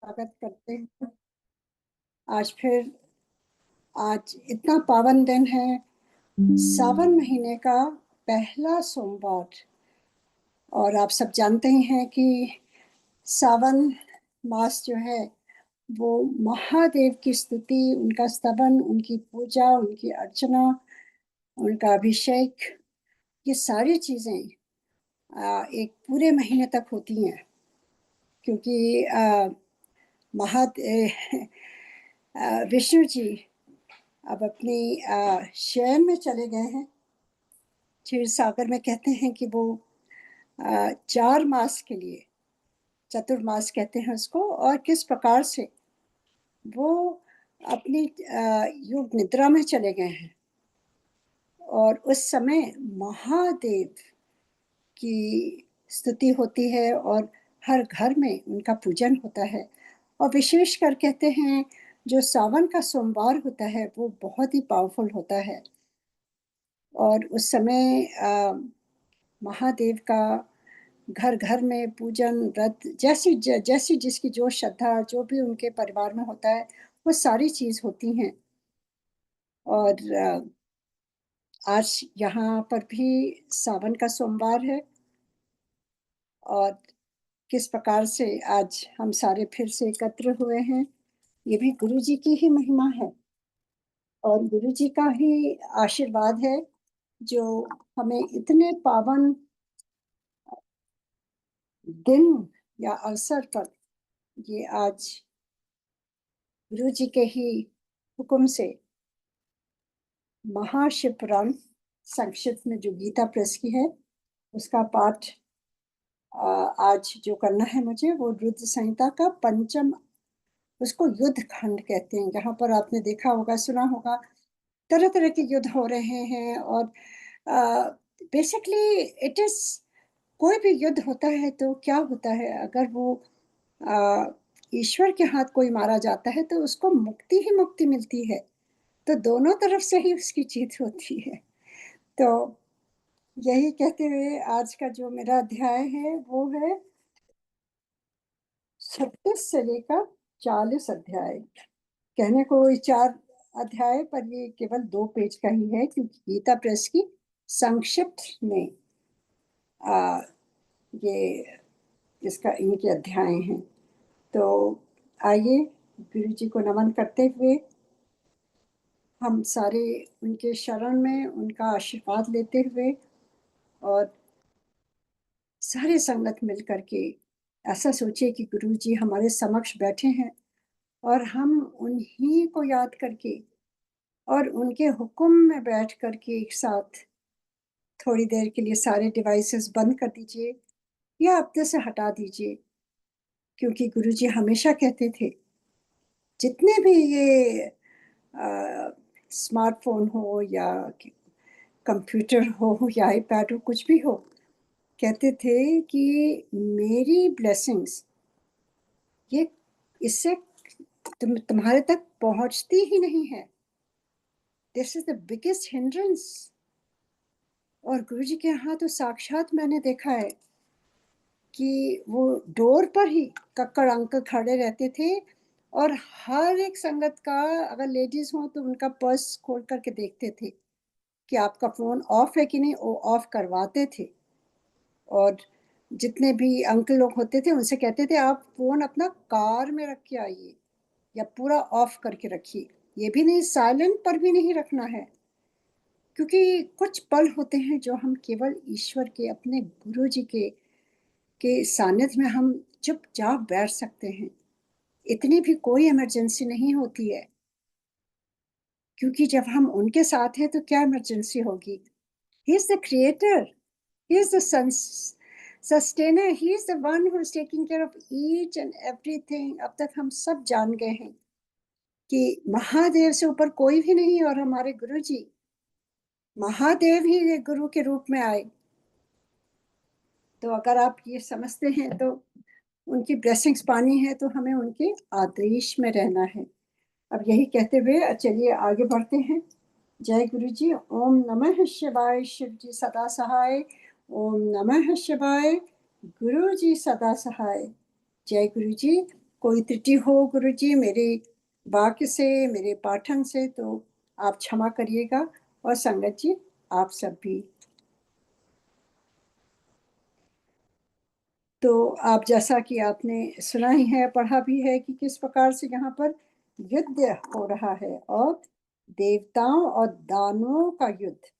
स्वागत करते हैं। आज फिर आज इतना पावन दिन है, सावन महीने का पहला सोमवार। और आप सब जानते ही हैं कि सावन मास जो है वो महादेव की स्तुति, उनका स्तवन, उनकी पूजा, उनकी अर्चना, उनका अभिषेक, ये सारी चीजें एक पूरे महीने तक होती हैं। क्योंकि विष्णु जी अब अपनी शयन में चले गए हैं। क्षीर सागर में कहते हैं कि वो 4 मास के लिए, चतुर्मास कहते हैं उसको, और किस प्रकार से वो अपनी योग निद्रा में चले गए हैं। और उस समय महादेव की स्तुति होती है और हर घर में उनका पूजन होता है। और विशेषकर कहते हैं जो सावन का सोमवार होता है वो बहुत ही पावरफुल होता है। और उस समय महादेव का घर घर में पूजन, व्रत, जैसी जैसी जिसकी जो श्रद्धा, जो भी उनके परिवार में होता है, वो सारी चीज होती हैं। और आज यहाँ पर भी सावन का सोमवार है। और किस प्रकार से आज हम सारे फिर से एकत्र हुए हैं, ये भी गुरु जी की ही महिमा है और गुरु जी का ही आशीर्वाद है जो हमें इतने पावन दिन या अवसर पर ये आज गुरु जी के ही हुक्म से महाशिवपुराण संक्षिप्त में जो गीता प्रेस की है उसका पाठ आज जो करना है मुझे, वो रुद्र संहिता का पंचम, उसको युद्ध खंड कहते हैं। जहाँ पर आपने देखा होगा, सुना होगा, तरह तरह के युद्ध हो रहे हैं। और बेसिकली इट इज, कोई भी युद्ध होता है तो क्या होता है, अगर वो ईश्वर के हाथ कोई मारा जाता है तो उसको मुक्ति ही मुक्ति मिलती है। तो दोनों तरफ से ही उसकी जीत होती है। तो यही कहते हुए आज का जो मेरा अध्याय है वो है 36 से लेकर 40 अध्याय। कहने को ये 4 अध्याय, पर ये केवल 2 पेज का ही है, क्योंकि गीता प्रेस की संक्षिप्त में ये इसका इनके अध्याय हैं। तो आइए गुरु जी को नमन करते हुए हम सारे उनके शरण में उनका आशीर्वाद लेते हुए और सारे संगत मिल करके ऐसा सोचे कि गुरु जी हमारे समक्ष बैठे हैं और हम उन्हीं को याद करके और उनके हुक्म में बैठ करके एक साथ थोड़ी देर के लिए सारे डिवाइसेस बंद कर दीजिए या अपने से हटा दीजिए। क्योंकि गुरु जी हमेशा कहते थे, जितने भी ये स्मार्टफोन हो या कंप्यूटर हो या आईपैड हो, कुछ भी हो, कहते थे कि मेरी ब्लेसिंग्स ये इससे तुम्हारे तक पहुंचती ही नहीं है। This is the biggest hindrance. और गुरु जी के यहाँ तो साक्षात मैंने देखा है कि वो डोर पर ही कक्कड़ अंकल खड़े रहते थे और हर एक संगत का, अगर लेडीज हो तो उनका पर्स खोल करके देखते थे कि आपका फोन ऑफ है कि नहीं, वो ऑफ करवाते थे। और जितने भी अंकल लोग होते थे उनसे कहते थे आप फोन अपना कार में रख के आइए या पूरा ऑफ करके रखिए, ये भी नहीं, साइलेंट पर भी नहीं रखना है। क्योंकि कुछ पल होते हैं जो हम केवल ईश्वर के, अपने गुरु जी के सानिध्य में हम चुपचाप बैठ सकते हैं। इतनी भी कोई इमरजेंसी नहीं होती है, क्योंकि जब हम उनके साथ हैं तो क्या इमरजेंसी होगी। He is the creator, he is the sustainer, he is the one who is taking care of each and everything. अब तक हम सब जान गए हैं कि महादेव से ऊपर कोई भी नहीं, और हमारे गुरु जी महादेव ही गुरु के रूप में आए। तो अगर आप ये समझते हैं तो उनकी ब्लेसिंग्स पानी है तो हमें उनके आदेश में रहना है। अब यही कहते हुए चलिए आगे बढ़ते हैं। जय गुरु जी। ओम नमः शिवाय। शिव जी सदा सहाय। ओम नमः शिवाय। गुरु जी सदा सहाय। जय गुरु जी। कोई त्रुटि हो गुरुजी मेरे वाक्य से, मेरे पाठन से, तो आप क्षमा करिएगा। और संगत जी आप सब भी। तो आप जैसा कि आपने सुना ही है, पढ़ा भी है कि किस प्रकार से यहाँ पर युद्ध हो रहा है, और देवताओं और दानवों का युद्ध।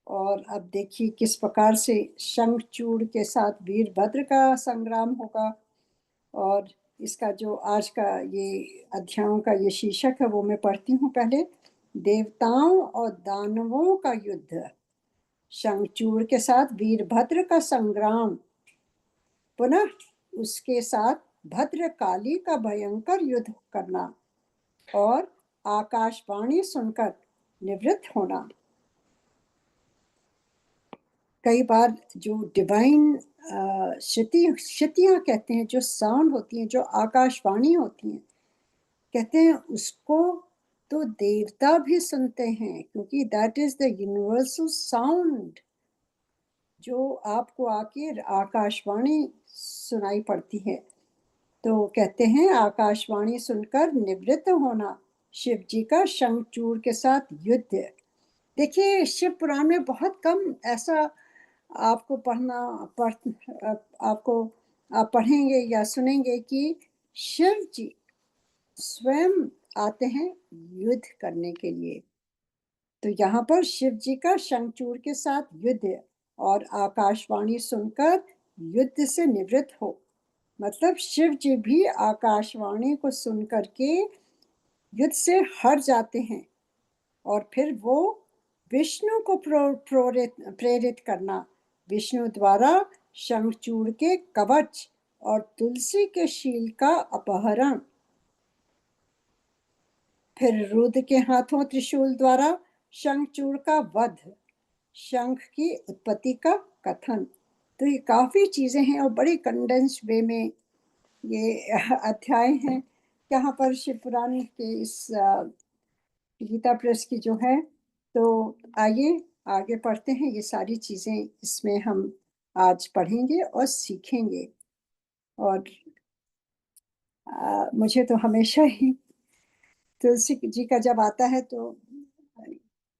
और अब देखिए किस प्रकार से शंखचूड़ के साथ वीरभद्र का संग्राम होगा। और इसका जो आज का ये अध्यायों का ये शीर्षक है वो मैं पढ़ती हूँ पहले। देवताओं और दानवों का युद्ध, शंखचूड़ के साथ वीरभद्र का संग्राम, पुनः उसके साथ भद्रकाली का भयंकर युद्ध करना, और आकाशवाणी सुनकर निवृत्त होना। कई बार जो डिवाइन श्रुतियाँ कहते हैं, जो साउंड होती हैं, जो आकाशवाणी होती हैं, कहते हैं उसको तो देवता भी सुनते हैं, क्योंकि that is the universal sound जो आपको आके आकाशवाणी सुनाई पड़ती है। तो कहते हैं आकाशवाणी सुनकर निवृत्त होना, शिव जी का शंखचूड़ के साथ युद्ध। देखिए शिव पुराण में बहुत कम ऐसा आपको आपको आप पढ़ेंगे या सुनेंगे कि शिव जी स्वयं आते हैं युद्ध करने के लिए। तो यहाँ पर शिव जी का शंखचूड़ के साथ युद्ध, और आकाशवाणी सुनकर युद्ध से निवृत्त हो, मतलब शिव जी भी आकाशवाणी को सुन करके युद्ध से हट जाते हैं, और फिर वो विष्णु को प्रेरित करना, विष्णु द्वारा शंखचूड़ के कवच और तुलसी के शील का अपहरण, फिर रुद्र के हाथों त्रिशूल द्वारा शंखचूड़ का वध, शंख की उत्पत्ति का कथन। तो ये काफी चीजें हैं और बड़ी कंडेंस वे में ये अध्याय हैं। यहाँ पर शिव पुराण के इस गीता प्रेस की जो है। तो आइए आगे पढ़ते हैं, ये सारी चीजें इसमें हम आज पढ़ेंगे और सीखेंगे। और मुझे तो हमेशा ही तुलसी जी का जब आता है तो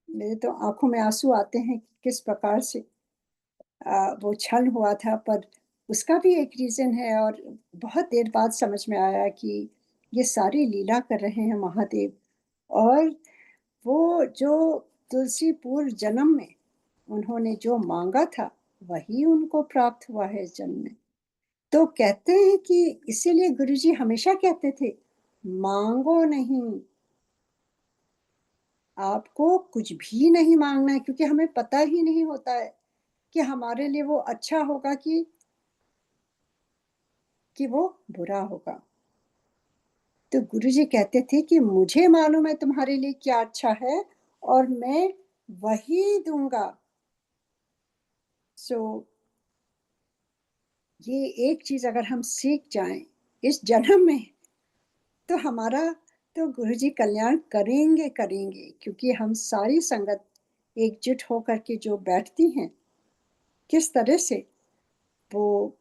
मेरे तो आंखों में आंसू आते हैं कि किस प्रकार से वो छल हुआ था। पर उसका भी एक रीजन है, और बहुत देर बाद समझ में आया कि ये सारी लीला कर रहे हैं महादेव। और वो जो तुलसी पूर्व जन्म में उन्होंने जो मांगा था वही उनको प्राप्त हुआ है इस जन्म में। तो कहते हैं कि इसीलिए गुरुजी हमेशा कहते थे मांगो नहीं, आपको कुछ भी नहीं मांगना है, क्योंकि हमें पता ही नहीं होता है कि हमारे लिए वो अच्छा होगा कि वो बुरा होगा। तो गुरुजी कहते थे कि मुझे मालूम है तुम्हारे लिए क्या अच्छा है, और मैं वही दूंगा। सो ये एक चीज अगर हम सीख जाएं इस जन्म में, तो हमारा तो गुरुजी कल्याण करेंगे करेंगे, क्योंकि हम सारी संगत एकजुट होकर के जो बैठती हैं, किस तरह से वो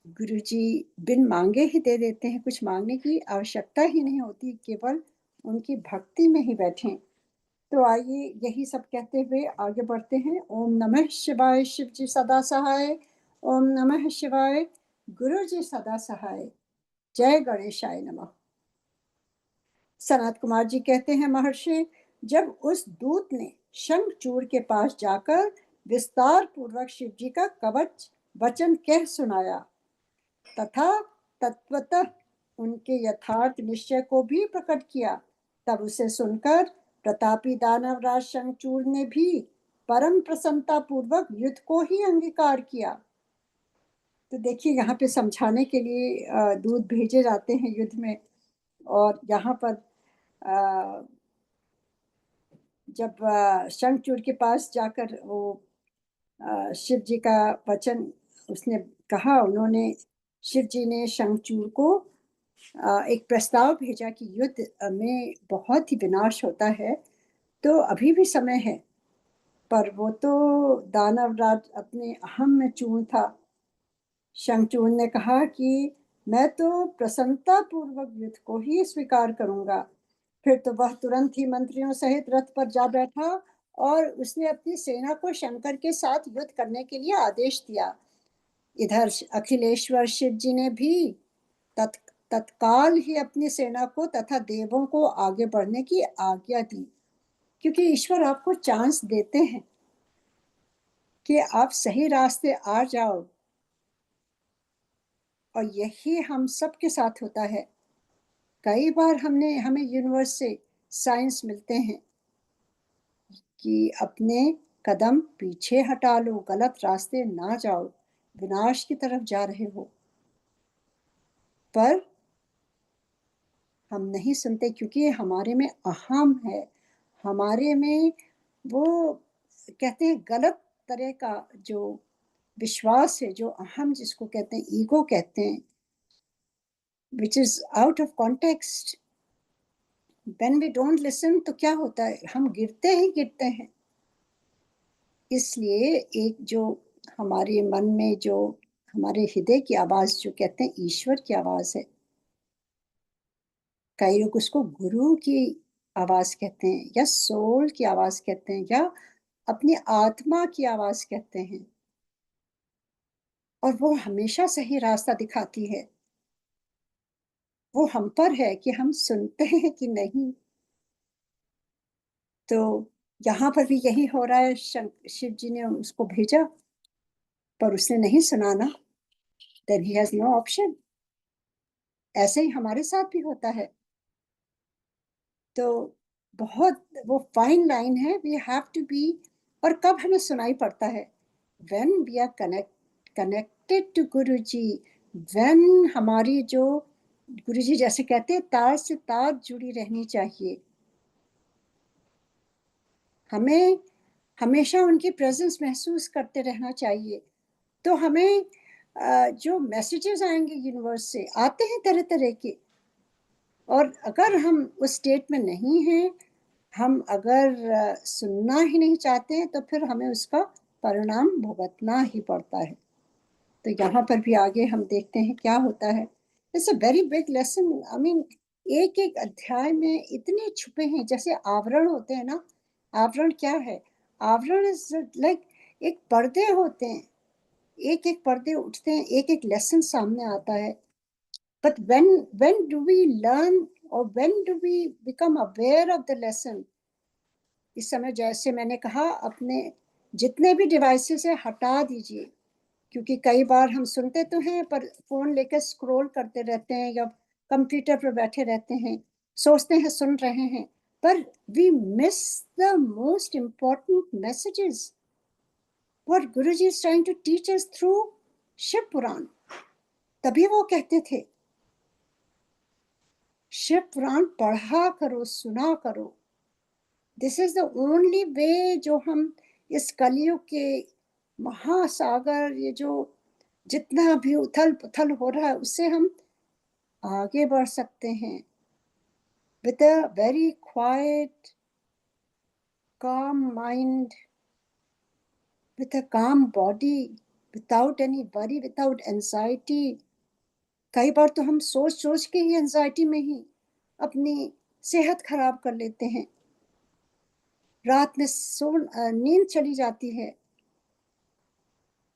गुरुजी बिन मांगे ही दे देते हैं। कुछ मांगने की आवश्यकता ही नहीं होती, केवल उनकी भक्ति में ही बैठें। तो आइए यही सब कहते हुए आगे बढ़ते हैं। ओम नमः शिवाय, शिव जी सदा सहाय। ओम नमः शिवाय, गुरु जी सदा सहाय। जय गणेशाय नमः। सनत कुमार जी कहते हैं महर्षि, जब उस दूत ने शंखचूड़ के पास जाकर विस्तार पूर्वक शिव जी का कवच वचन कह सुनाया तथा तत्वतः उनके यथार्थ निश्चय को भी प्रकट किया, तब उसे सुनकर प्रतापी दानवराज शंखचूड़ ने भी परम प्रसन्नता पूर्वक युद्ध को ही अंगीकार किया। तो देखिए यहाँ पे समझाने के लिए दूत भेजे जाते हैं युद्ध में। और यहाँ पर जब शंखचूड़ के पास जाकर वो शिव जी का वचन उसने कहा, उन्होंने शिव जी ने शंखचूड़ को एक प्रस्ताव भेजा कि युद्ध में बहुत ही विनाश होता है, तो अभी भी समय है। पर वो तो दानवराज अपने अहम में चूर्ण था। शंखचूड़ ने कहा कि मैं तो प्रसन्नता पूर्वक युद्ध को ही स्वीकार करूंगा। फिर तो वह तुरंत ही मंत्रियों सहित रथ पर जा बैठा और उसने अपनी सेना को शंकर के साथ युद्ध करने के लिए आदेश दिया। इधर अखिलेश्वर शिव जी ने भी तत्काल ही अपनी सेना को तथा देवों को आगे बढ़ने की आज्ञा दी, क्योंकि ईश्वर आपको चांस देते हैं कि आप सही रास्ते आ जाओ। और यही हम सब के साथ होता है। कई बार हमें यूनिवर्स से साइंस मिलते हैं कि अपने कदम पीछे हटा लो, गलत रास्ते ना जाओ, विनाश की तरफ जा रहे हो। पर हम नहीं सुनते, क्योंकि हमारे में अहम है, हमारे में वो कहते हैं गलत तरह का जो विश्वास है, जो अहम जिसको कहते हैं, ईगो कहते हैं, which is out of context. When we don't listen तो क्या होता है, हम गिरते हैं। इसलिए एक जो हमारे मन में, जो हमारे हृदय की आवाज, जो कहते हैं ईश्वर की आवाज है, कई लोग उसको गुरु की आवाज कहते हैं, या सोल की आवाज कहते हैं, या अपनी आत्मा की आवाज कहते हैं। और वो हमेशा सही रास्ता दिखाती है। वो हम पर है कि हम सुनते हैं कि नहीं। तो यहाँ पर भी यही हो रहा है। शिव जी ने उसको भेजा, पर उसने नहीं सुना ना। Then he has no option. ऐसे ही हमारे साथ भी होता है। तो बहुत वो फाइन लाइन है, वी हैव टू बी। और कब हमें सुनाई पड़ता है? When we are connected to Guru ji. When हमारी जो गुरु जी जैसे कहते हैं, तार से तार जुड़ी रहनी चाहिए। हमें हमेशा उनकी प्रेजेंस महसूस करते रहना चाहिए। तो हमें जो मैसेजेस आएंगे यूनिवर्स से, आते हैं तरह तरह के। और अगर हम उस स्टेट में नहीं हैं, हम अगर सुनना ही नहीं चाहते हैं, तो फिर हमें उसका परिणाम भुगतना ही पड़ता है। तो यहाँ पर भी आगे हम देखते हैं क्या होता है। It's a very big lesson. I mean, एक एक अध्याय में इतने छुपे हैं, जैसे आवरण होते हैं ना। आवरण क्या है? आवरण इज लाइक एक पर्दे होते हैं, एक एक पर्दे उठते हैं, एक एक लेसन सामने आता है। But when do we learn, or when do we become aware of the lesson? इस समय जैसे मैंने कहा, अपने जितने भी डिवाइसेस है हटा दीजिए। क्योंकि कई बार हम सुनते तो हैं, पर फोन लेकर स्क्रॉल करते रहते हैं, या कंप्यूटर पर बैठे रहते हैं, सोचते हैं सुन रहे हैं, पर we miss the most important messages what Guruji is trying to teach us through Shiv Puran. तभी वो कहते थे, शिव पुराण पढ़ा करो, सुना करो। This is the only way जो हम इस कलयुग के महासागर, ये जो जितना भी उथल पुथल हो रहा है, उससे हम आगे बढ़ सकते हैं। With a very quite calm mind, with a calm body, without any worry, without anxiety। कई बार तो हम सोच सोच के ही एंजाइटी में ही अपनी सेहत खराब कर लेते हैं। रात में नींद चली जाती है,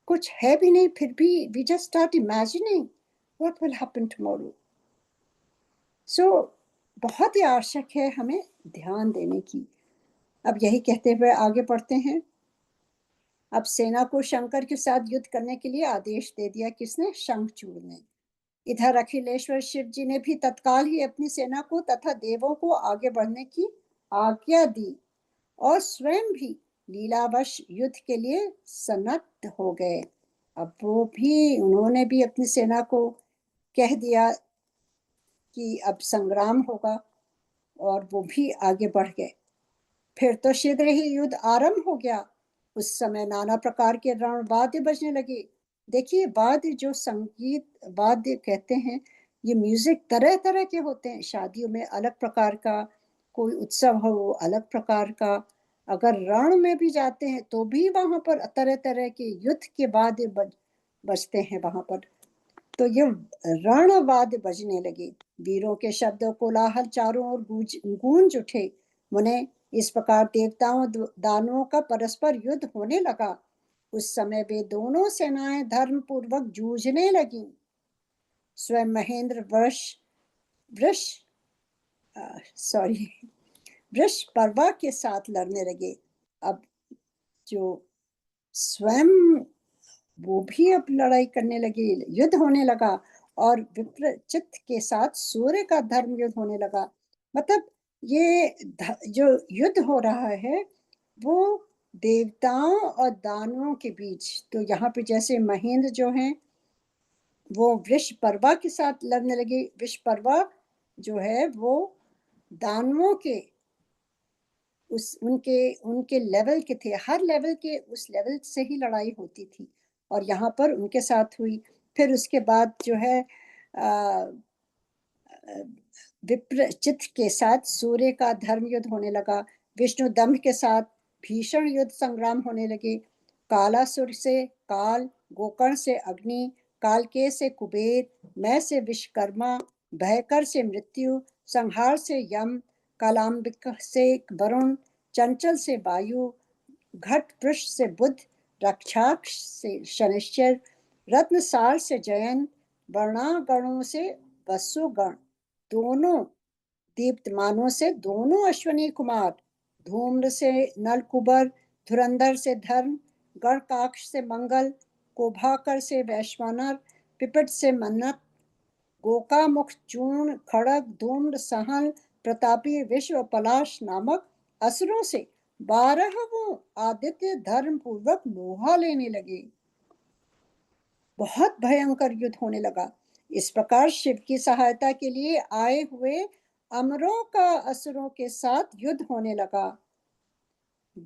कुछ है भी नहीं, फिर भी we just start imagining what will happen tomorrow. So बहुत ही आवश्यक है हमें ध्यान देने की। अब यही कहते हुए आगे बढ़ते हैं। अब सेना को शंकर के साथ युद्ध करने के लिए आदेश दे दिया। किसने? शंखचूड़ ने। इधर अखिलेश्वर शिव जी ने भी तत्काल ही अपनी सेना को तथा देवों को आगे बढ़ने की आज्ञा दी, और स्वयं भी लीलावश युद्ध के लिए सन्नद्ध हो गए। अब वो भी, उन्होंने भी अपनी सेना को कह दिया कि अब संग्राम होगा, और वो भी आगे बढ़ गए। फिर तो शीघ्र ही युद्ध आरंभ हो गया। उस समय नाना प्रकार के रण वाद्य बजने लगे। देखिए, वाद्य, जो संगीत वाद्य कहते हैं, ये म्यूजिक तरह तरह के होते हैं। शादियों में अलग प्रकार का, कोई उत्सव हो वो अलग प्रकार का। अगर रण में भी जाते हैं तो भी वहां पर तरह तरह के युद्ध के वाद्य बजते हैं वहां पर। तो ये रणवाद बजने लगे, वीरों के शब्द कोलाहल चारों ओर गूंज उठे। मुने इस प्रकार देवताओं दानवों का परस्पर युद्ध होने लगा। उस समय वे दोनों सेनाएं धर्म पूर्वक जूझने लगी। स्वयं महेंद्र वृष सॉरी वृषपर्वा के साथ लड़ने लगे। अब जो स्वयं वो भी अब लड़ाई करने लगे, युद्ध होने लगा, और विप्रचित के साथ सूर्य का धर्म युद्ध होने लगा। मतलब ये जो युद्ध हो रहा है वो देवताओं और दानवों के बीच। तो यहाँ पे जैसे महेंद्र जो हैं वो वृषपर्वा के साथ लड़ने लगे। वृषपर्वा जो है वो दानवों के उनके उनके लेवल के थे, हर लेवल के उस लेवल से ही लड़ाई होती थी, और यहाँ पर उनके साथ हुई। फिर उसके बाद जो है विप्रचित के साथ सूर्य का धर्म युद्ध होने लगा। विष्णु दम्भ के साथ भीषण युद्ध संग्राम होने लगे। कालासुर से काल, गोकर्ण से अग्नि, कालके से कुबेर, मैं से विश्वकर्मा, भयकर से मृत्यु, संहार से यम, कालांबिक से वरुण, चंचल से वायु, घट पृष्ठ से बुध, रक्षाक्ष से शनिश्चर, रत्नसार से जयंत, वर्णागणों से वसुगण, दोनों दीप्तमानों से दोनों अश्वनी कुमार, धूम्र से नलकुबर, धुरंधर से धर्म, गणकाक्ष से मंगल, कोभाकर से वैश्वानर, पिपट से मन्नत, गोकामुख चूर्ण, खड़ग, धूम्र, सहल, प्रतापी, विश्व पलाश नामक असुरों से 12 आदित्य धर्म पूर्वक लोहा लेने लगे। बहुत भयंकर युद्ध होने लगा। इस प्रकार शिव की सहायता के लिए आए हुए अमरों का असुरों के साथ युद्ध होने लगा।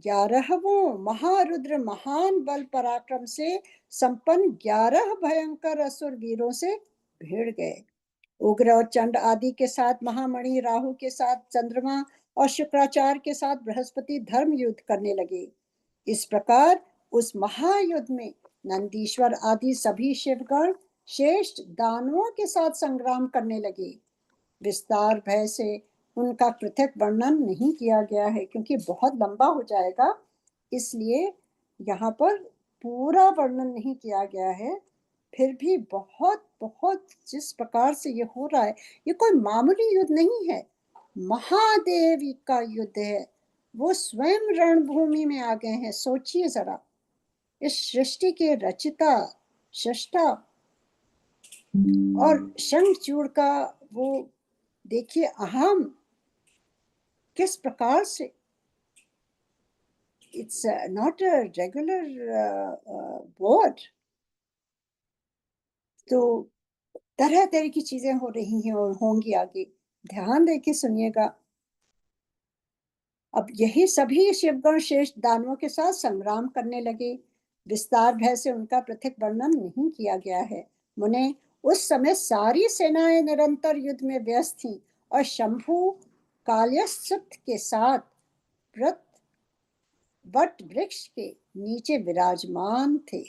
11वां महारुद्र महान बल पराक्रम से संपन्न 11 भयंकर असुर वीरों से भिड़ गए। उग्र और चंड आदि के साथ महामणि, राहु के साथ चंद्रमा और शुक्राचार्य के साथ बृहस्पति धर्म युद्ध करने लगे। इस प्रकार उस महायुद्ध में नंदीश्वर आदि सभी शिवगण श्रेष्ठ दानवों के साथ संग्राम करने लगे। विस्तार भय से उनका पृथक वर्णन नहीं किया गया है क्योंकि बहुत लंबा हो जाएगा, इसलिए यहाँ पर पूरा वर्णन नहीं किया गया है। फिर भी बहुत बहुत जिस प्रकार से ये हो रहा है, ये कोई मामूली युद्ध नहीं है, महादेव का युद्ध है। वो स्वयं रणभूमि में आ गए हैं। सोचिए जरा, इस सृष्टि के रचिता, सृष्टा और शंखचूड़ का वो देखिए अहम किस प्रकार से, it's not a regular word. तो तरह तरह की चीजें हो रही हैं और होंगी आगे, ध्यान दे के सुनिएगा। अब यही सभी शिवगण श्रेष्ठ दानवों के साथ संग्राम करने लगे। विस्तार भय से उनका पृथक वर्णन नहीं किया गया है। मुने उस समय सारी सेनाएं निरंतर युद्ध में व्यस्त थीं और शंभु काल्यस्थ के साथ व्रत वट वृक्ष के नीचे विराजमान थे।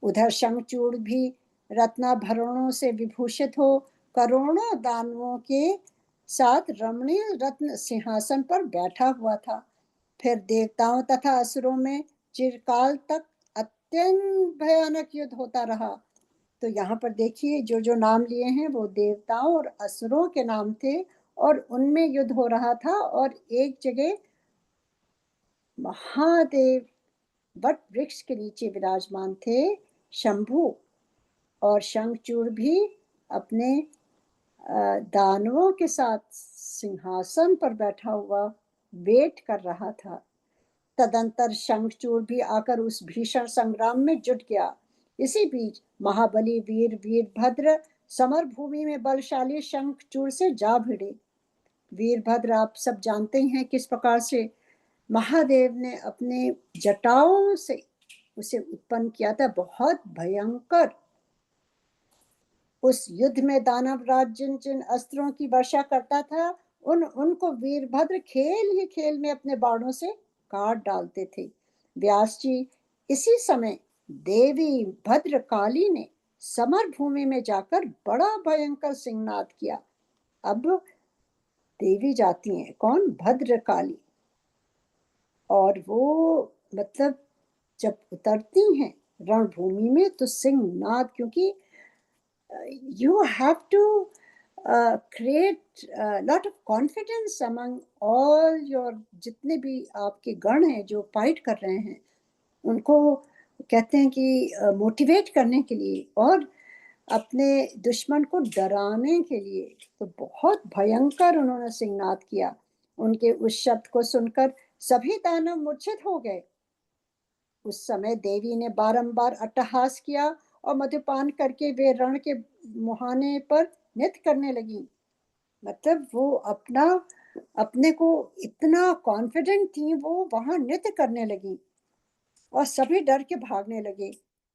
उधर शंखचूड़ भी रत्नाभरणों से विभूषित हो करोड़ों दानवों के साथ रमणीय रत्न सिंहासन पर बैठा हुआ था। फिर देवताओं तथा असुरों में चिरकाल तक अत्यंत भयानक युद्ध होता रहा। तो यहाँ पर देखिए जो जो नाम लिए हैं वो देवताओं और असुरों के नाम थे, और उनमें युद्ध हो रहा था। और एक जगह महादेव वट वृक्ष के नीचे विराजमान थे शंभु, और शंखचूड़ भी अपने दानवों के साथ सिंहासन पर बैठा हुआ वेट कर रहा था। तदंतर शंखचूड़ भी आकर उस भीषण संग्राम में जुट गया। इसी बीच महाबली वीर वीरभद्र समर भूमि में बलशाली शंखचूड़ से जा भिड़े। वीरभद्र आप सब जानते हैं किस प्रकार से महादेव ने अपने जटाओं से उसे उत्पन्न किया था, बहुत भयंकर। उस युद्ध में दानव राज जिन जिन अस्त्रों की वर्षा करता था उनको वीरभद्र खेल ही खेल में अपने बाणों से काट डालते थे। व्यास जी इसी समय देवी भद्रकाली ने समर भूमि में जाकर बड़ा भयंकर सिंहनाद किया। अब देवी जाती हैं, कौन? भद्रकाली। और वो मतलब जब उतरती हैं रणभूमि में तो सिंहनाद, क्योंकि you have to create a lot of confidence among all your, जितने भी आपके गण हैं जो फाइट कर रहे हैं, उनको कहते हैं कि मोटिवेट करने के लिए और अपने दुश्मन को डराने के लिए। तो बहुत भयंकर उन्होंने सिंहनाद किया। उनके उस शब्द को सुनकर सभी दानव मूर्छित हो गए। उस समय देवी ने बारंबार अट्टहास किया और मद्यपान करके वे रण के मुहाने पर नृत्य करने लगी। मतलब वो अपने को इतना कॉन्फिडेंट थी, वो वहां नृत्य करने लगी और सभी डर के भागने लगे।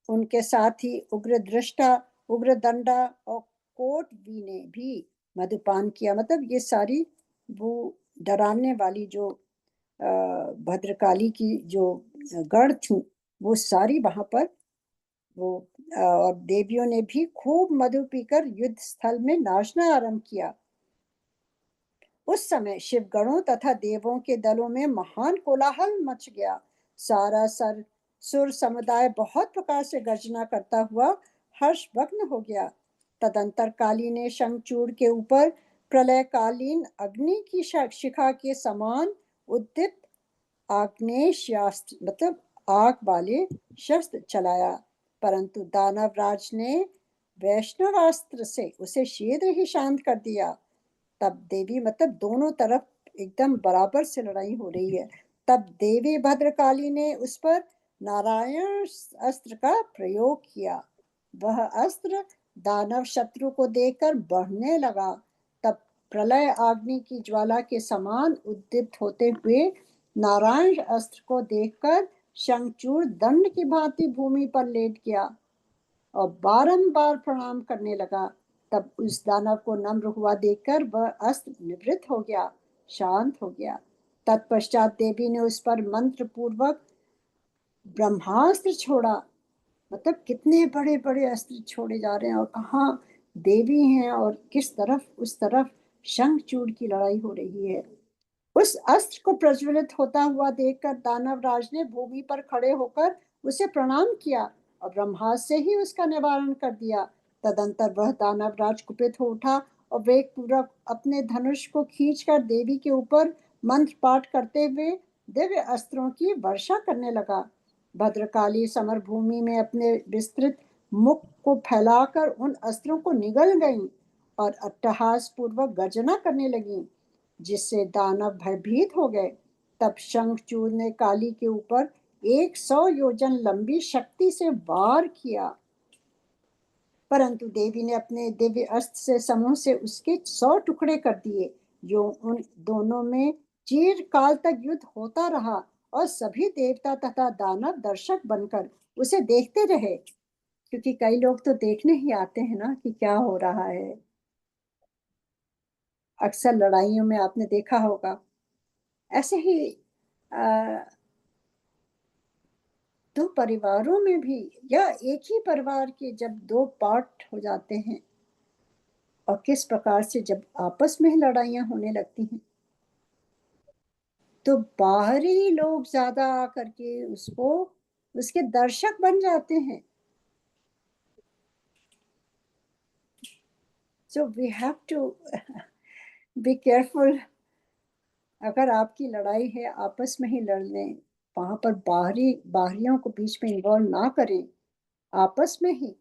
उनके साथ ही उग्र दृष्टा, उग्र दंडा और कोटवी ने भी मद्यपान किया। मतलब ये सारी वो डराने वाली जो भद्रकाली की जो गढ़ थी, वो सारी वहां पर वो और देवियों ने भी खूब मधु पीकर युद्ध स्थल में नाचना आरंभ किया। उस समय शिवगणों तथा देवों के दलों में महान कोलाहल मच गया। सारा सुर समुदाय बहुत प्रकार से गर्जना करता हुआ हर्षभग्न हो गया। तदंतर काली ने शंखचूड़ के ऊपर प्रलयकालीन अग्नि की शिखा के समान उद्दीप्त आग्नेयास्त्र, मतलब आग वाले शस्त्र चलाया, परंतु दानवराज ने वैष्णवास्त्र से उसे शीघ्र ही शांत कर दिया। तब देवी, मतलब दोनों तरफ एकदम बराबर से लड़ाई हो रही है, तब देवी भद्रकाली ने उस पर नारायण अस्त्र का प्रयोग किया। वह अस्त्र दानव शत्रु को देखकर बढ़ने लगा। तब प्रलय अग्नि की ज्वाला के समान उद्दीप्त होते हुए नारायण अस्त्र को देखकर शंखचूड़ दंड की भांति भूमि पर लेट गया और बारंबार प्रणाम करने लगा। तब उस दानव को नम्र हुआ देखकर वह अस्त्र निवृत्त हो गया, शांत हो गया। तत्पश्चात देवी ने उस पर मंत्र पूर्वक ब्रह्मास्त्र छोड़ा। मतलब कितने बड़े बड़े अस्त्र छोड़े जा रहे हैं और कहाँ देवी हैं और किस तरफ उस तरफ शंखचूड़ की लड़ाई हो रही है। उस अस्त्र को प्रज्वलित होता हुआ देखकर दानवराज ने भूमि पर खड़े होकर उसे प्रणाम किया और ब्रह्मास्त्र से ही उसका निवारण कर दिया। तदंतर वह दानवराज कुपित हो उठा और वेग पूर्वक अपने धनुष को खींचकर देवी के ऊपर मंत्र पाठ करते हुए दिव्य अस्त्रों की वर्षा करने लगा। भद्रकाली समर भूमि में अपने विस्तृत मुख को फैलाकर उन अस्त्रों को निगल गईं और अट्टहास पूर्वक गर्जना करने लगी, जिससे दानव भयभीत हो गए। तब शंखचूड़ ने काली के ऊपर 100 योजन लंबी शक्ति से वार किया, परंतु देवी ने अपने दिव्य अस्त्र से समूह से उसके 100 टुकड़े कर दिए। जो उन दोनों में चिरकाल तक युद्ध होता रहा और सभी देवता तथा दानव दर्शक बनकर उसे देखते रहे, क्योंकि कई लोग तो देखने ही आते हैं ना कि क्या हो रहा है। अक्सर लड़ाइयों में आपने देखा होगा। ऐसे ही दो परिवारों में भी या एक ही परिवार के जब दो पार्ट हो जाते हैं और किस प्रकार से जब आपस में ही लड़ाइयाँ होने लगती हैं, तो बाहरी लोग ज्यादा आकर के उसको उसके दर्शक बन जाते हैं। So we have to be careful. अगर आपकी लड़ाई है आपस में ही लड़ लें, वहां पर बाहरियों को बीच में इन्वॉल्व ना करें, आपस में ही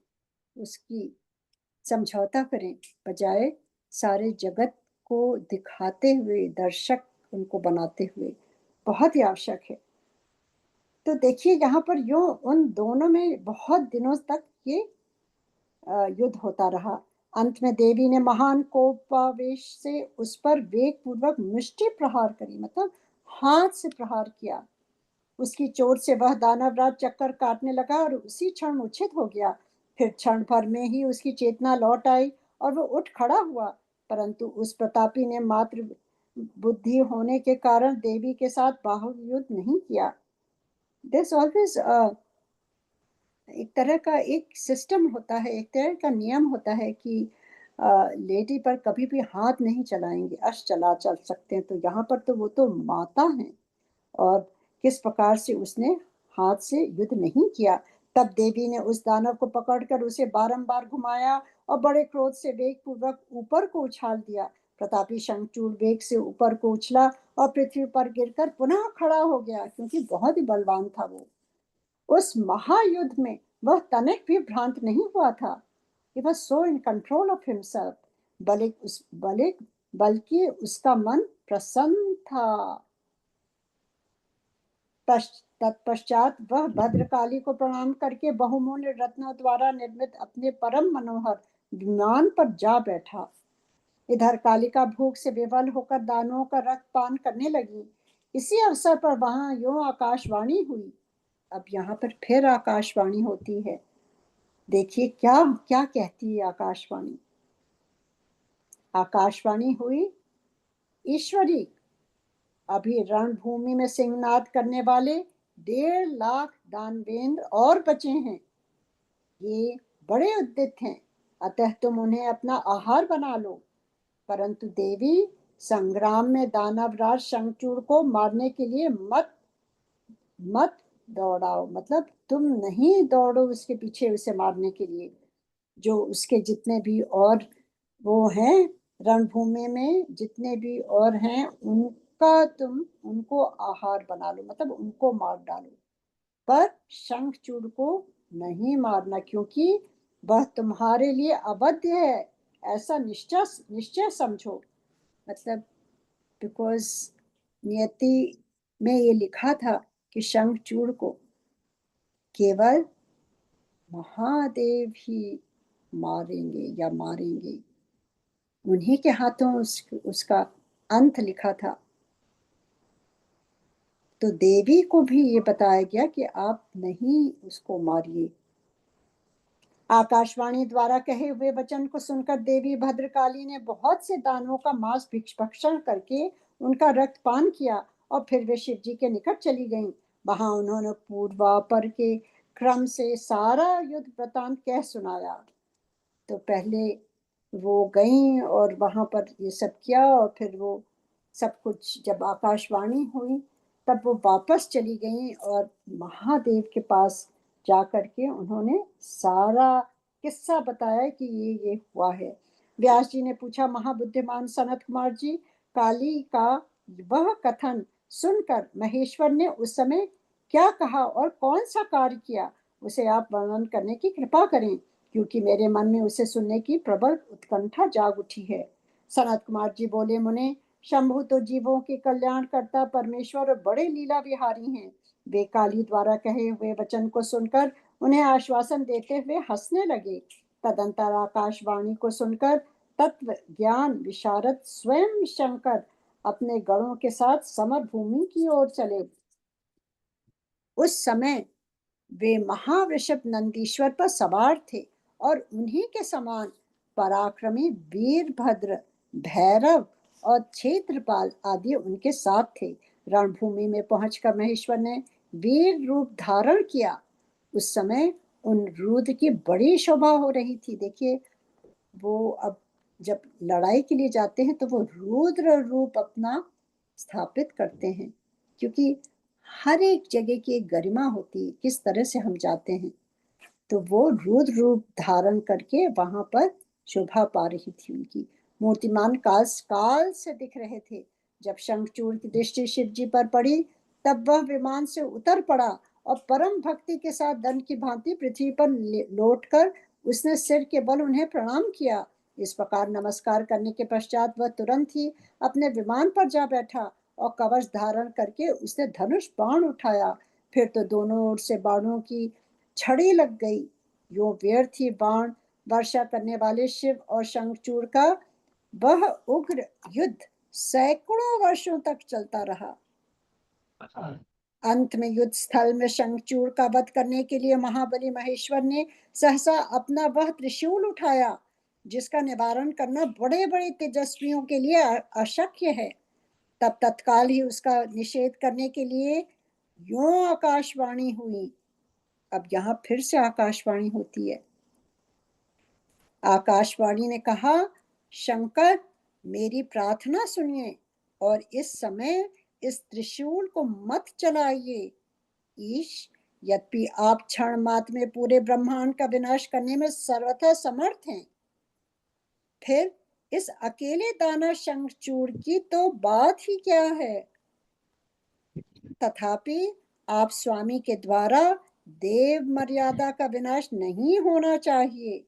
उसकी समझौता करें, बजाय सारे जगत को दिखाते हुए दर्शक उनको बनाते हुए। बहुत ही आवश्यक है। तो देखिए यहाँ पर यो उन दोनों में बहुत दिनों तक ये युद्ध होता रहा। अंत में देवी ने महान कोपावेश से उस पर वेग पूर्वक मुष्टि प्रहार करी, मतलब हाथ से प्रहार किया। उसकी चोट से वह दानवराज चक्कर काटने लगा और उसी क्षण मूर्छित हो गया। फिर क्षण भर में ही उसकी चेतना लौट आई और वो उठ खड़ा हुआ, परंतु उस प्रतापी ने मात्र बुद्धि होने के कारण देवी के साथ बाहुयुद्ध नहीं किया। There's always एक तरह का एक सिस्टम होता है, एक तरह का नियम होता है कि लेडी पर कभी भी हाथ नहीं चलाएंगे, चल सकते हैं। तो यहाँ पर तो वो तो माता है, और किस प्रकार से उसने हाथ से युद्ध नहीं किया। तब देवी ने उस दानव को पकड़कर उसे बारंबार घुमाया और बड़े क्रोध से वेग पूर्वक ऊपर को उछाल दिया। प्रतापी शंखचूड़ वेग से ऊपर को उछला और पृथ्वी पर गिरकर पुनः खड़ा हो गया, क्योंकि बहुत ही बलवान था वो। उस महायुद्ध में वह तनिक भी भ्रांत नहीं हुआ था। He was so in control of himself। बल्कि उसका मन प्रसन्न था। तत्पश्चात वह भद्रकाली को प्रणाम करके बहुमूल्य रत्नों द्वारा निर्मित अपने परम मनोहर विमान पर जा बैठा। इधर कालिका भूख से विवल होकर दानवों का रक्त पान करने लगी। इसी अवसर पर वहां यूं आकाशवाणी हुई। अब यहाँ पर फिर आकाशवाणी होती है। देखिए क्या क्या कहती है आकाशवाणी। आकाशवाणी हुई, ईश्वरी, अभी रणभूमि में सिंहनाद करने वाले 1.5 लाख दानवेंद्र और बचे हैं। ये बड़े उद्यत हैं, अतः तुम उन्हें अपना आहार बना लो। परंतु देवी, संग्राम में दानवराज शंखचूड़ को मारने के लिए मत मत दौड़ाओ। मतलब तुम नहीं दौड़ो उसके पीछे उसे मारने के लिए। जो उसके जितने भी और वो हैं, रणभूमि में जितने भी और हैं, उनका तुम उनको आहार बना लो, मतलब उनको मार डालो। पर शंखचूड़ को नहीं मारना, क्योंकि वह तुम्हारे लिए अवध्य है, ऐसा निश्चय निश्चय समझो। मतलब बिकॉज नियति में ये लिखा था कि शंखचूड़ को केवल महादेव ही मारेंगे या मारेंगे। उन्हीं के हाथों उसका अंत लिखा था। तो देवी को भी ये बताया गया कि आप नहीं उसको मारिए। आकाशवाणी द्वारा कहे हुए वचन को सुनकर देवी भद्रकाली ने बहुत से दानवों का मांस भक्षण करके उनका रक्तपान किया और फिर वे शिव जी के निकट चली गईं। वहां उन्होंने पूर्वापर के क्रम से सारा युद्ध वृतांत कह सुनाया। तो पहले वो गईं और वहां पर ये सब किया, और फिर वो सब कुछ जब आकाशवाणी हुई तब वो वापस चली गईं और महादेव के पास जा करके उन्होंने सारा किस्सा बताया कि ये हुआ है। व्यास जी ने पूछा, महाबुद्धिमान सनत कुमार जी, काली का वह कथन सुनकर महेश्वर ने उस समय क्या कहा और कौन सा कार्य किया, उसे आप वर्णन करने की कृपा करें, क्योंकि मेरे मन में उसे सुनने की प्रबल उत्कंठा जाग उठी है। सनत कुमार जी बोले, मुने, शंभु तो जीवों के कल्याण करता परमेश्वर और बड़े लीला विहारी हैं। वे काली द्वारा कहे हुए वचन को सुनकर उन्हें आश्वासन देते हुए हंसने लगे। तदंतर आकाशवाणी को सुनकर तत्व ज्ञान विशारद स्वयं शंकर अपने गणों के साथ समर भूमि की ओर चले। उस समय वे महावृषभ नंदीश्वर पर सवार थे और उन्हीं के समान पराक्रमी वीरभद्र, भैरव और क्षेत्रपाल आदि उनके साथ थे। रणभूमि में पहुंचकर महेश्वर ने वीर रूप धारण किया। उस समय उन रुद्र की बड़ी शोभा हो रही थी। देखिए, वो अब जब लड़ाई के लिए जाते हैं तो वो रुद्र रूप अपना स्थापित करते हैं, क्योंकि हर एक जगह की एक गरिमा होती है, किस तरह से हम जाते हैं। तो वो रुद्र रूप धारण करके वहां पर शोभा पा रही थी उनकी। मूर्तिमान काल काल से दिख रहे थे। जब शंखचूड़ की दृष्टि शिव जी पर पड़ी तब वह विमान से उतर पड़ा और परम भक्ति के साथ दंड की भांति पृथ्वी पर लौटकर उसने सिर के बल उन्हें प्रणाम किया। इस प्रकार नमस्कार करने के पश्चात वह तुरंत ही अपने विमान पर जा बैठा और कवच धारण करके उसने धनुष बाण उठाया। फिर तो दोनों ओर से बाणों की छड़ी लग गई। यो व्यर्थ ही बाण वर्षा करने वाले शिव और शंखचूड़ का वह उग्र युद्ध सैकड़ों वर्षों तक चलता रहा। अंत में युद्ध स्थल में शंखचूड़ का वध करने के लिए महाबली महेश्वर ने सहसा अपना वह त्रिशूल उठाया, जिसका निवारण करना बड़े बड़े तेजस्वियों के लिए अशक्य है। तब तत्काल ही उसका निषेध करने के लिए यों आकाशवाणी हुई, अब यहाँ फिर से आकाशवाणी होती है। आकाशवाणी ने कहा, शंकर मेरी प्रार्थना सुनिए और इस समय इस त्रिशूल को मत चलाइए। ईश, यद्यपि आप क्षण मात्र में पूरे ब्रह्मांड का विनाश करने में सर्वथा समर्थ हैं, फिर इस अकेले दाना शंखचूड़ की तो बात ही क्या है। तथापि आप स्वामी के द्वारा देव मर्यादा का विनाश नहीं होना चाहिए।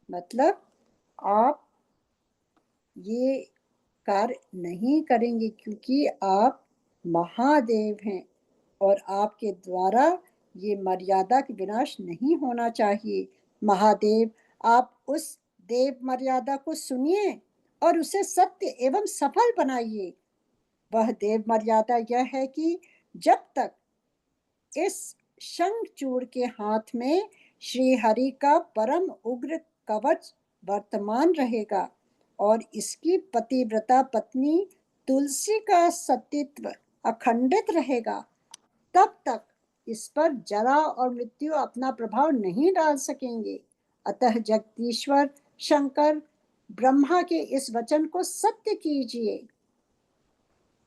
मतलब आप ये कार्य नहीं करेंगे क्योंकि आप महादेव हैं और आपके द्वारा ये मर्यादा का विनाश नहीं होना चाहिए। महादेव, आप उस देव मर्यादा को सुनिए और उसे सत्य एवं सफल बनाइए। वह देव मर्यादा यह है कि जब तक इस शंखचूड़ के हाथ में श्री हरि का परम उग्र कवच वर्तमान रहेगा और इसकी पतिव्रता पत्नी तुलसी का सतीत्व अखंडित रहेगा, तब तक इस पर जरा और मृत्यु अपना प्रभाव नहीं डाल सकेंगे। अतः जगदीश्वर शंकर, ब्रह्मा के इस वचन को सत्य कीजिए।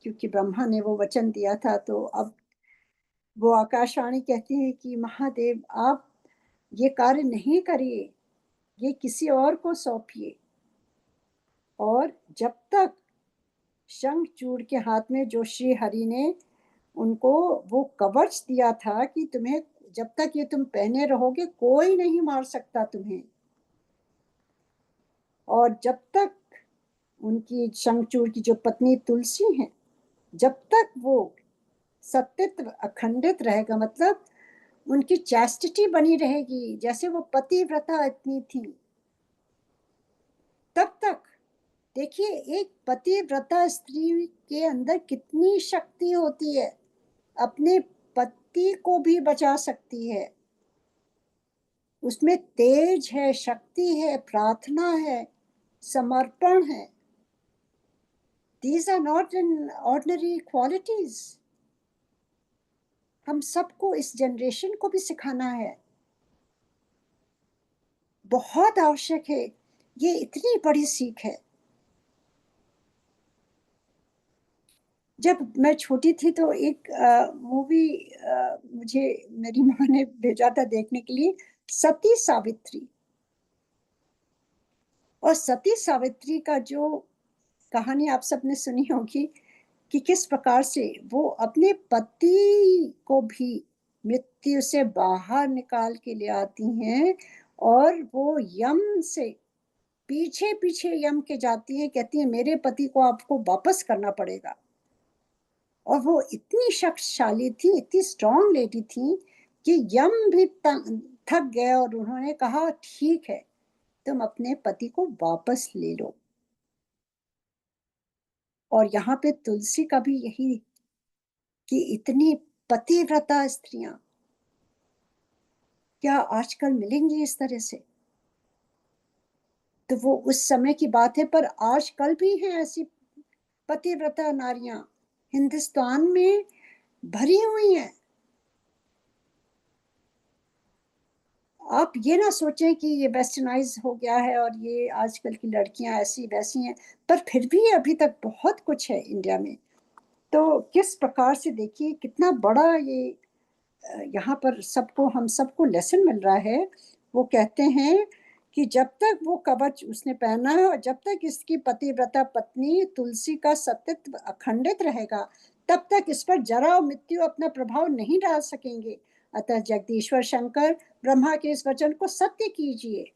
क्योंकि ब्रह्मा ने वो वचन दिया था, तो अब वो आकाशवाणी कहती है कि महादेव, आप ये कार्य नहीं करिए, ये किसी और को सौंपिए। और जब तक शंखचूड़ के हाथ में जो श्री हरि ने उनको वो कवच दिया था कि तुम्हें, जब तक ये तुम पहने रहोगे कोई नहीं मार सकता तुम्हें, और जब तक उनकी शंखचूड़ की जो पत्नी तुलसी है, जब तक वो सत्यत्व अखंडित रहेगा, मतलब उनकी चैस्टिटी बनी रहेगी, जैसे वो पतिव्रता इतनी थी, तब तक देखिए एक पतिव्रता स्त्री के अंदर कितनी शक्ति होती है, अपने पति को भी बचा सकती है। उसमें तेज है, शक्ति है, प्रार्थना है, समर्पण है। These are not in ordinary qualities. हम सबको, इस जनरेशन को भी सिखाना है, बहुत आवश्यक है। ये इतनी बड़ी सीख है। जब मैं छोटी थी तो एक मूवी मुझे मेरी माँ ने भेजा था देखने के लिए, सती सावित्री। और सती सावित्री का जो कहानी आप सबने सुनी होगी कि किस प्रकार से वो अपने पति को भी मृत्यु से बाहर निकाल के ले आती हैं, और वो यम से पीछे पीछे यम के जाती हैं, कहती हैं मेरे पति को आपको वापस करना पड़ेगा। और वो इतनी शक्तिशाली थी, इतनी स्ट्रांग लेडी थी कि यम भी थक गए और उन्होंने कहा ठीक है, तुम अपने पति को वापस ले लो। और यहाँ पे तुलसी का भी यही, कि इतनी पतिव्रता स्त्रियां क्या आजकल मिलेंगी इस तरह से। तो वो उस समय की बात है, पर आजकल भी हैं ऐसी पतिव्रता नारियां, हिंदुस्तान में भरी हुई हैं। आप ये ना सोचें कि ये वेस्टर्नाइज हो गया है और ये आजकल की लड़कियां ऐसी वैसी हैं, पर फिर भी अभी तक बहुत कुछ है इंडिया में। तो किस प्रकार से देखिए कितना बड़ा ये यहाँ पर सबको, हम सबको लेसन मिल रहा है। वो कहते हैं कि जब तक वो कवच उसने पहना है और जब तक इसकी पतिव्रता पत्नी तुलसी का सतीत्व अखंडित रहेगा, तब तक इस पर जरा मृत्यु अपना प्रभाव नहीं डाल सकेंगे। अतः जगदीश्वर शंकर, ब्रह्मा के इस वचन को सत्य कीजिए।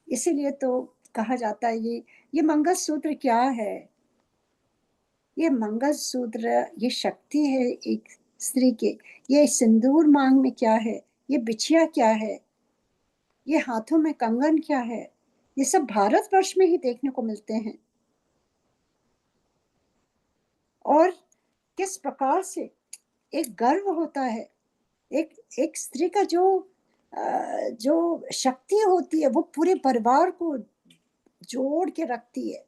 इसीलिए तो कहा जाता है ये मंगलसूत्र क्या है। ये मंगलसूत्र, ये शक्ति है एक स्त्री के। ये सिंदूर मांग में क्या है, ये बिछिया क्या है, ये हाथों में कंगन क्या है, ये सब भारतवर्ष में ही देखने को मिलते हैं। और किस प्रकार से एक गर्व होता है, एक एक स्त्री का जो शक्ति होती है, वो पूरे परिवार को जोड़ के रखती है,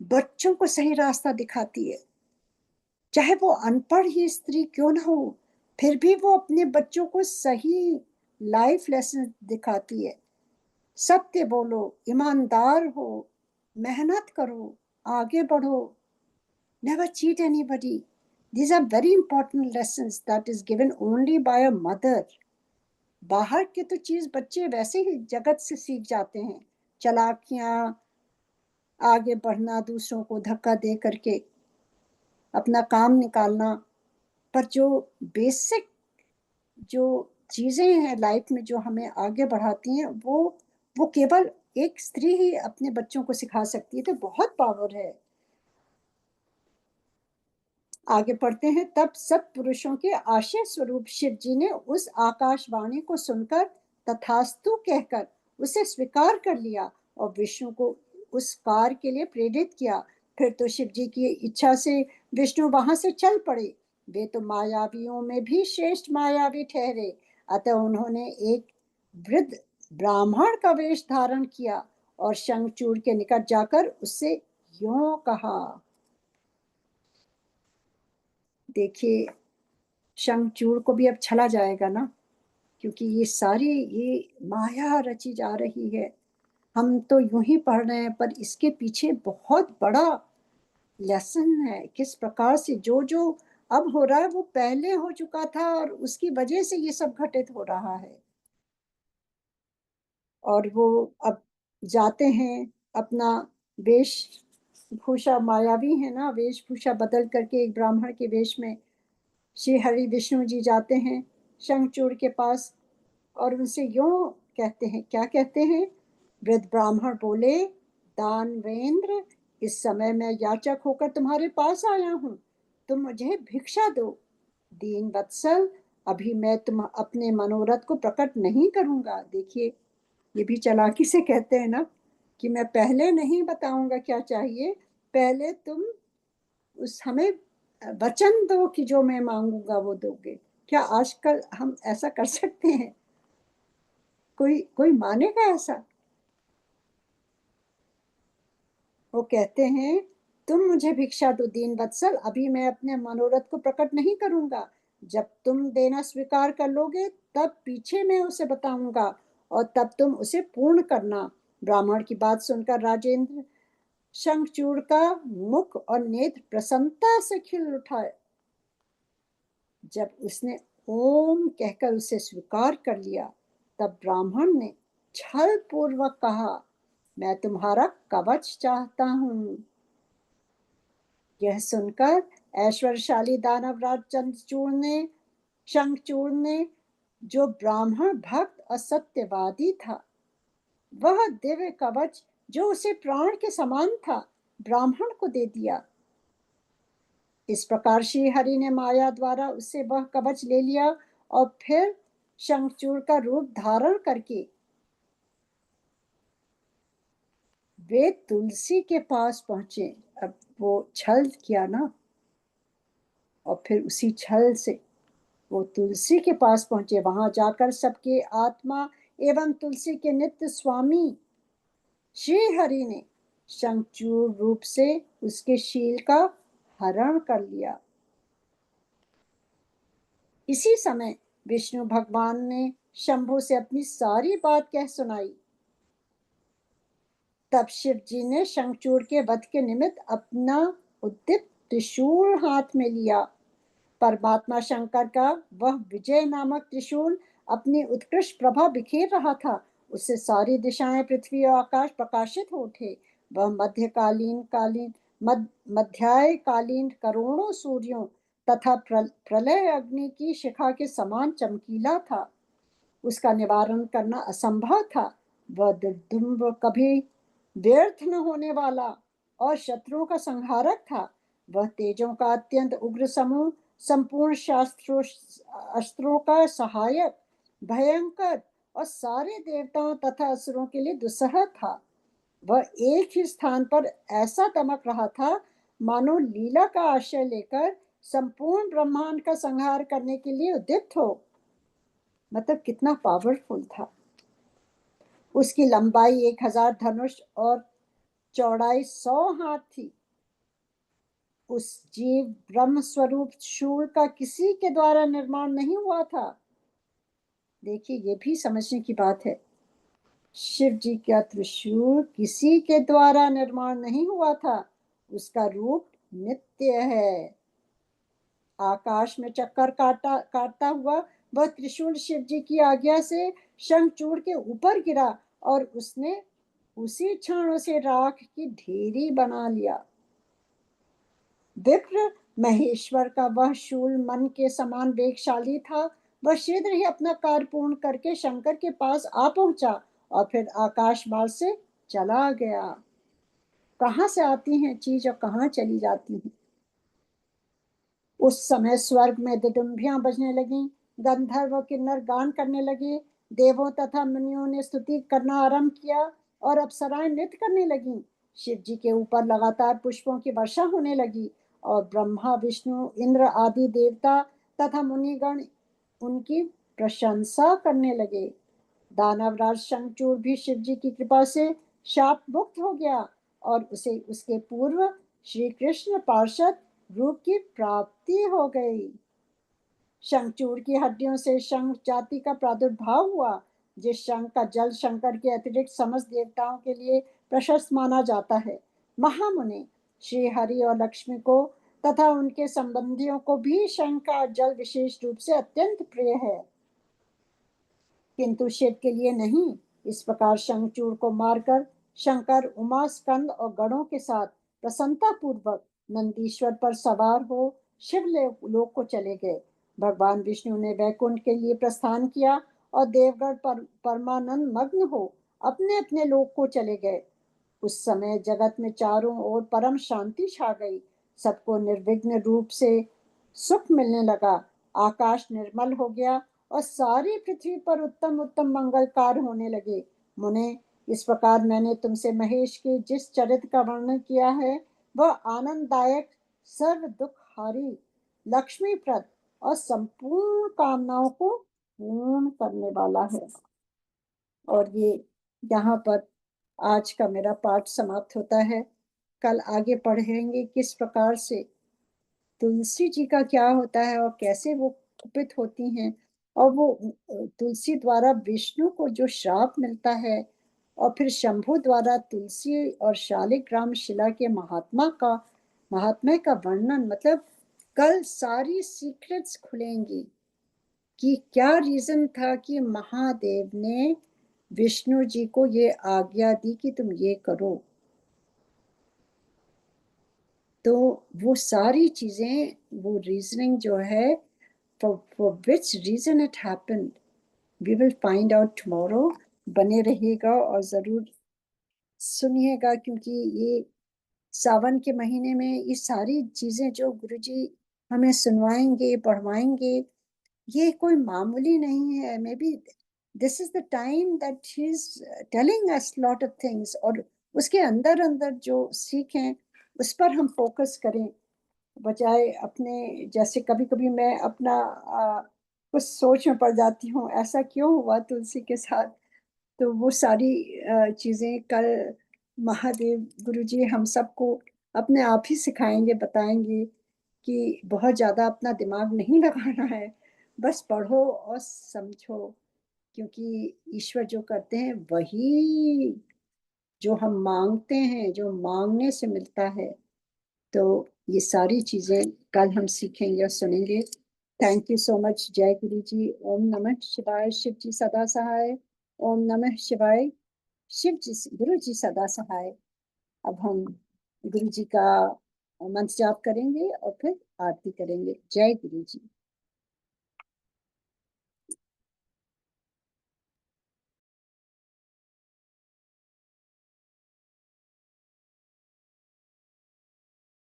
बच्चों को सही रास्ता दिखाती है। चाहे वो अनपढ़ ही स्त्री क्यों ना हो, फिर भी वो अपने बच्चों को सही लाइफ लेसन दिखाती है। सत्य बोलो, ईमानदार हो, मेहनत करो, आगे बढ़ो, never cheat anybody. These are very important lessons that is given only by a mother. बाहर के तो चीज बच्चे वैसे ही जगत से सीख जाते हैं, चालाकियां, आगे बढ़ना, दूसरों को धक्का दे करके अपना काम निकालना, पर जो बेसिक जो चीजें हैं लाइफ में जो हमें आगे बढ़ाती हैं, वो केवल एक स्त्री ही अपने बच्चों को सिखा सकती है। तो बहुत पावर है। आगे पढ़ते हैं। तब सब पुरुषों के आशय स्वरूप शिव जी ने उस आकाशवाणी को सुनकर तथास्तु कहकर उसे स्वीकार कर लिया और विष्णु को उस कार्य के लिए प्रेरित किया। फिर तो शिव जी की इच्छा से विष्णु वहां से चल पड़े। वे तो मायावियों में भी श्रेष्ठ मायावी ठहरे। अतः उन्होंने एक वृद्ध ब्राह्मण का वेश धारण किया और शंखचूड़ के निकट जाकर उससे यूं कहा। देखिए, शंखचूड़ को भी अब छला जाएगा ना, क्योंकि ये सारी ये माया रची जा रही है। हम तो यूं ही पढ़ रहे हैं, पर इसके पीछे बहुत बड़ा लेसन है। किस प्रकार से जो जो अब हो रहा है वो पहले हो चुका था और उसकी वजह से ये सब घटित हो रहा है। और वो अब जाते हैं अपना वेशभूषा, मायावी है ना, वेशभूषा बदल करके एक ब्राह्मण के वेश में श्री हरि विष्णु जी जाते हैं शंखचूड़ के पास और उनसे यूं कहते हैं। क्या कहते हैं? वृद्ध ब्राह्मण बोले, दानवेंद्र, इस समय मैं याचक होकर तुम्हारे पास आया हूँ, तुम मुझे भिक्षा दो। दीन वत्सल, अभी मैं तुम अपने मनोरथ को प्रकट नहीं करूंगा। देखिए, ये भी चालाकी से कहते हैं ना कि मैं पहले नहीं बताऊंगा क्या चाहिए, पहले तुम उस हमें वचन दो कि जो मैं मांगूंगा वो दोगे। क्या आजकल हम ऐसा कर सकते हैं? कोई कोई मानेगा ऐसा? वो कहते हैं, तुम मुझे भिक्षा दो दीन वत्सल, अभी मैं अपने मनोरथ को प्रकट नहीं करूंगा। जब तुम देना स्वीकार कर लोगे तब पीछे मैं उसे बताऊंगा और तब तुम उसे पूर्ण करना। ब्राह्मण की बात सुनकर राजेंद्र शंखचूड़ का मुख और नेत्र प्रसन्नता से खिल उठा। जब उसने ओम कहकर उसे स्वीकार कर लिया, तब ब्राह्मण ने छल पूर्वक कहा, मैं तुम्हारा कवच चाहता हूं। यह सुनकर ऐश्वर्यशाली दानवराज शंखचूड़ ने, जो ब्राह्मण भक्त और सत्यवादी था, वह दिव्य कवच जो उसे प्राण के समान था ब्राह्मण को दे दिया। इस प्रकार श्री हरि ने माया द्वारा उससे वह कवच ले लिया और फिर शंखचूड़ का रूप धारण करके वे तुलसी के पास पहुंचे। अब वो छल किया ना, और फिर उसी छल से वो तुलसी के पास पहुंचे। वहां जाकर सबके आत्मा एवं तुलसी के नित्य स्वामी श्री हरि ने शंखचूड़ रूप से उसके शील का हरण कर लिया। इसी समय विष्णु भगवान ने शंभु से अपनी सारी बात कह सुनाई। तब शिव जी ने शंखचूड़ के वध के निमित्त अपना उद्दीप्त त्रिशूल हाथ में लिया। परमात्मा शंकर का वह विजय नामक त्रिशूल अपनी उत्कृष्ट प्रभा बिखेर रहा था। उससे सारी दिशाएं, पृथ्वी और आकाश प्रकाशित हो उठे। वह मध्याय कालीन करोड़ों सूर्यों तथा प्रलय अग्नि की शिखा के समान चमकीला था। उसका निवारण करना असंभव था। वह दुर्दुम्ब, कभी व्यर्थ न होने वाला और शत्रुओं का संहारक था। वह तेजों का अत्यंत उग्र समूह, संपूर्ण शास्त्रों अस्त्रों का सहायक, भयंकर और सारे देवताओं तथा असुरों के लिए दुस्सह था। वह एक ही स्थान पर ऐसा दमक रहा था मानो लीला का आश्रय लेकर संपूर्ण ब्रह्मांड का संहार करने के लिए उद्युक्त हो। मतलब कितना पावरफुल था। उसकी लंबाई 1000 धनुष और चौड़ाई 100 हाथ थी। उस जीव ब्रह्म स्वरूप शूल का किसी के द्वारा निर्माण नहीं हुआ था। देखिए, ये भी समझने की बात है। शिव जी का त्रिशूल किसी के द्वारा निर्माण नहीं हुआ था, उसका रूप नित्य है। आकाश में चक्कर काटता हुआ वह त्रिशूल शिव जी की आज्ञा से शंखचूड़ के ऊपर गिरा और उसने उसी क्षण उसे राख की ढेरी बना लिया। विप्र महेश्वर का वह शूल मन के समान वेगशाली था। वह शीघ्र ही अपना कार्य पूर्ण करके शंकर के पास आ पहुंचा और फिर आकाश मार्ग से चला गया। कहाँ से आती हैं चीज और कहाँ चली जाती हैं। उस समय स्वर्ग में दुदुम्बियां बजने लगीं, गंधर्व किन्नर गान करने लगे, देवों तथा मुनियों ने स्तुति करना आरंभ किया और अप्सराएं नृत्य करने लगीं। शिव जी के ऊपर लगातार पुष्पों की वर्षा होने लगी और ब्रह्मा विष्णु इंद्र आदि देवता तथा मुनिगण उनकी प्रशंसा करने लगे। दानवराज शंखचूड़ भी शिव जी की कृपा से शाप मुक्त हो गया और उसे उसके पूर्व श्री कृष्ण पार्षद रूप की प्राप्ति हो गई। शंखचूड़ की हड्डियों से शंख जाति का प्रादुर्भाव हुआ। जिस शंख का जल शंकर के अतिरिक्त समस्त देवताओं के लिए प्रशस्त माना जाता है। महामुनि श्री हरि और लक्ष्मी को तथा उनके संबंधियों को भी शंख का जल विशेष रूप से अत्यंत प्रिय है, किंतु शिव के लिए नहीं। इस प्रकार शंखचूड़ को मारकर शंकर उमा स्कंद और गणों के साथ प्रसन्नता पूर्वक नंदीश्वर पर सवार हो शिव लोक को चले गए। भगवान विष्णु ने वैकुंठ के लिए प्रस्थान किया और देवगण परमानंद मग्न हो अपने अपने लोक को चले गए। उस समय जगत में चारों ओर परम शांति छा गई। सबको निर्विघ्न रूप से सुख मिलने लगा। आकाश निर्मल हो गया और सारी पृथ्वी पर उत्तम उत्तम मंगल कार्य होने लगे। मुने, इस प्रकार मैंने तुमसे महेश के जिस चरित्र का वर्णन किया है वह आनंददायक, सर्व दुखहारी, लक्ष्मीप्रद और संपूर्ण कामनाओं को पूर्ण करने वाला है। और ये यहाँ पर आज का मेरा पाठ समाप्त होता है। कल आगे पढ़ेंगे किस प्रकार से तुलसी जी का क्या होता है और कैसे वो कुपित होती हैं और वो तुलसी द्वारा विष्णु को जो श्राप मिलता है और फिर शंभु द्वारा तुलसी और शालिग्राम शिला के महात्म्य का वर्णन। मतलब कल सारी सीक्रेट्स खुलेंगी कि क्या रीजन था कि महादेव ने विष्णु जी को ये आज्ञा दी कि तुम ये करो। तो वो सारी चीजें, वो रीजनिंग जो है, for which reason it happened, we will find out tomorrow। बने रहिएगा और जरूर सुनिएगा, क्योंकि ये सावन के महीने में ये सारी चीजें जो गुरुजी हमें सुनवाएंगे पढ़वाएंगे ये कोई मामूली नहीं है। May be this is the time that he is telling us lot of things, और उसके अंदर अंदर जो सीखें उस पर हम फोकस करें, बजाय अपने जैसे कभी कभी मैं अपना कुछ सोच में पड़ जाती हूँ ऐसा क्यों हुआ तुलसी के साथ। तो वो सारी चीजें कल महादेव गुरुजी हम सबको अपने आप ही सिखाएंगे, बताएंगे कि बहुत ज्यादा अपना दिमाग नहीं लगाना है, बस पढ़ो और समझो, क्योंकि ईश्वर जो करते हैं वही जो हम मांगते हैं, जो मांगने से मिलता है। तो ये सारी चीजें कल हम सीखेंगे और सुनेंगे। Thank you so much. जय गुरु जी। ओम नमः शिवाय। शिव जी सदा सहाय। ओम नमः शिवाय। शिव जी, गुरु जी सदा सहाय। अब हम गुरु जी का मंत्र जाप करेंगे और फिर आरती करेंगे। जय गुरु जी।